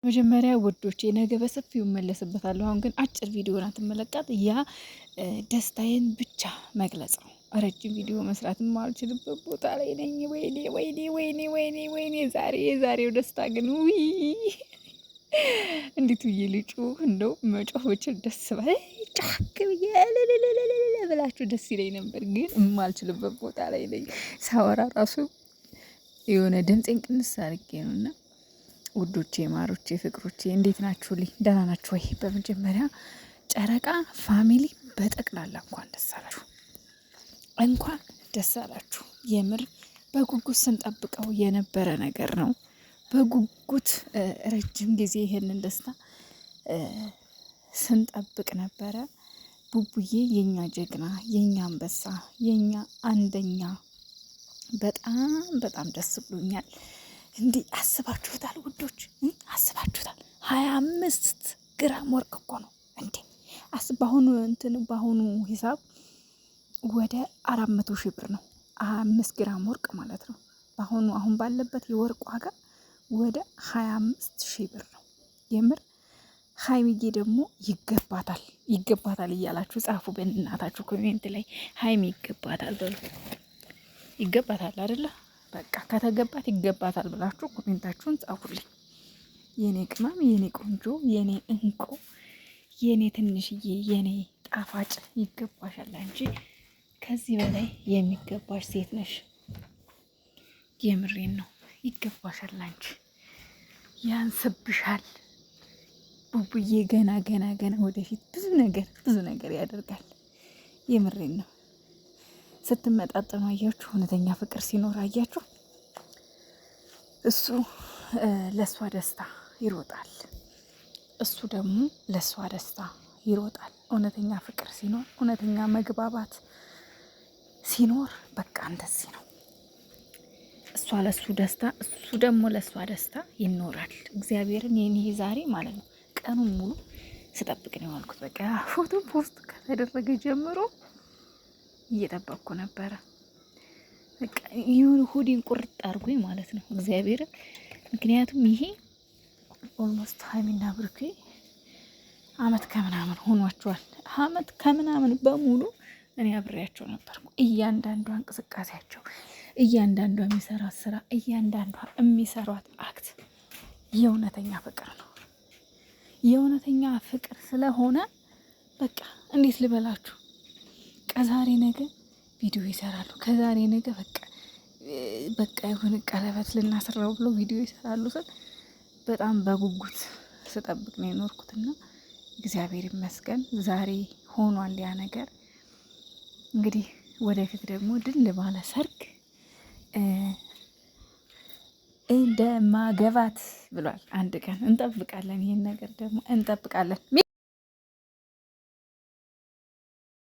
መጀመሪያ ውዶቼ ነገ በሰፊው እመለስበታለሁ። አሁን ግን አጭር ቪዲዮ ናት መለቃት። ያ ደስታዬን ብቻ መግለጽ ነው። ረጅም ቪዲዮ መስራት የማልችልበት ቦታ ላይ ነኝ። ወይኔ ወይኔ ወይኔ ወይኔ ወይኔ! የዛሬው ደስታ ግን ውይ! እንዴት ብዬ ልጩህ? እንደው መጮህ ብችል ደስ ባለ ጫክ ብዬ ብላችሁ ደስ ይለኝ ነበር፣ ግን የማልችልበት ቦታ ላይ ነኝ። ሳወራ ራሱ የሆነ ድምፄን ቅንስ አድርጌ ነውና ውዶቼ፣ ማሮቼ፣ ፍቅሮቼ እንዴት ናችሁልኝ? ደህና ናችሁ ወይ? በመጀመሪያ ጨረቃ ፋሚሊ በጠቅላላ እንኳን ደስ አላችሁ፣ እንኳን ደስ አላችሁ። የምር በጉጉት ስንጠብቀው የነበረ ነገር ነው። በጉጉት ረጅም ጊዜ ይሄንን ደስታ ስንጠብቅ ነበረ። ቡቡዬ የኛ ጀግና፣ የኛ አንበሳ፣ የኛ አንደኛ፣ በጣም በጣም ደስ ብሎኛል። እንዲህ አስባችሁታል ውዶች? አስባችሁታል? 25 ግራም ወርቅ እኮ ነው እንዴ! በአሁኑ ሂሳብ ወደ 400 ሺህ ብር ነው 5 ግራም ወርቅ ማለት ነው። አሁን ባለበት የወርቅ ዋጋ ወደ 25 ሺህ ብር ነው። የምር ሀይሚዬ ደግሞ ይገባታል እያላችሁ ጻፉ በእናታችሁ ኮሜንት ላይ። ሀይሚ ይገባታል በሉ። ይገባታል አይደለ? በቃ ከተገባት ይገባታል ብላችሁ ኮሜንታችሁን ጻፉልኝ። የኔ ቅመም፣ የኔ ቆንጆ፣ የኔ እንቁ፣ የኔ ትንሽዬ፣ የኔ ጣፋጭ ይገባሻል። አንቺ ከዚህ በላይ የሚገባሽ ሴት ነሽ። የምሬን ነው። ይገባሻል። አንቺ ያንስብሻል። ቡቡዬ ገና ወደፊት ብዙ ነገር ያደርጋል። የምሬን ነው። ስትመጣጠኑ አያችሁ፣ እውነተኛ ፍቅር ሲኖር አያችሁ፣ እሱ ለእሷ ደስታ ይሮጣል፣ እሱ ደግሞ ለእሷ ደስታ ይሮጣል። እውነተኛ ፍቅር ሲኖር፣ እውነተኛ መግባባት ሲኖር በቃ እንደዚህ ነው። እሷ ለሱ ደስታ፣ እሱ ደግሞ ለእሷ ደስታ ይኖራል። እግዚአብሔርን የኔ ዛሬ ማለት ነው ቀኑን ሙሉ ስጠብቅ ነው ያልኩት። በቃ ፎቶ ፖስት ከተደረገ ጀምሮ እየጠበቅኩ ነበረ። በቃ ይሁን ሁዲን ቁርጥ አድርጎኝ ማለት ነው እግዚአብሔርን። ምክንያቱም ይሄ ኦልሞስት ሀይሚና ብሩኬ አመት ከምናምን ሆኗቸዋል። አመት ከምናምን በሙሉ እኔ አብሬያቸው ነበርኩ። እያንዳንዷ እንቅስቃሴያቸው፣ እያንዳንዷ የሚሰራት ስራ፣ እያንዳንዷ የሚሰሯት አክት የእውነተኛ ፍቅር ነው። የእውነተኛ ፍቅር ስለሆነ በቃ እንዴት ልበላችሁ፣ ከዛሬ ነገ ቪዲዮ ይሰራሉ። ከዛሬ ነገ በቃ የሆነ ቀለበት ልናስረው ብሎ ቪዲዮ ይሰራሉ ስል በጣም በጉጉት ስጠብቅ ነው የኖርኩትና እግዚአብሔር ይመስገን ዛሬ ሆኗል ያ ነገር። እንግዲህ ወደፊት ደግሞ ድል ባለ ሰርግ እንደማገባት ብሏል። አንድ ቀን እንጠብቃለን። ይሄን ነገር ደግሞ እንጠብቃለን።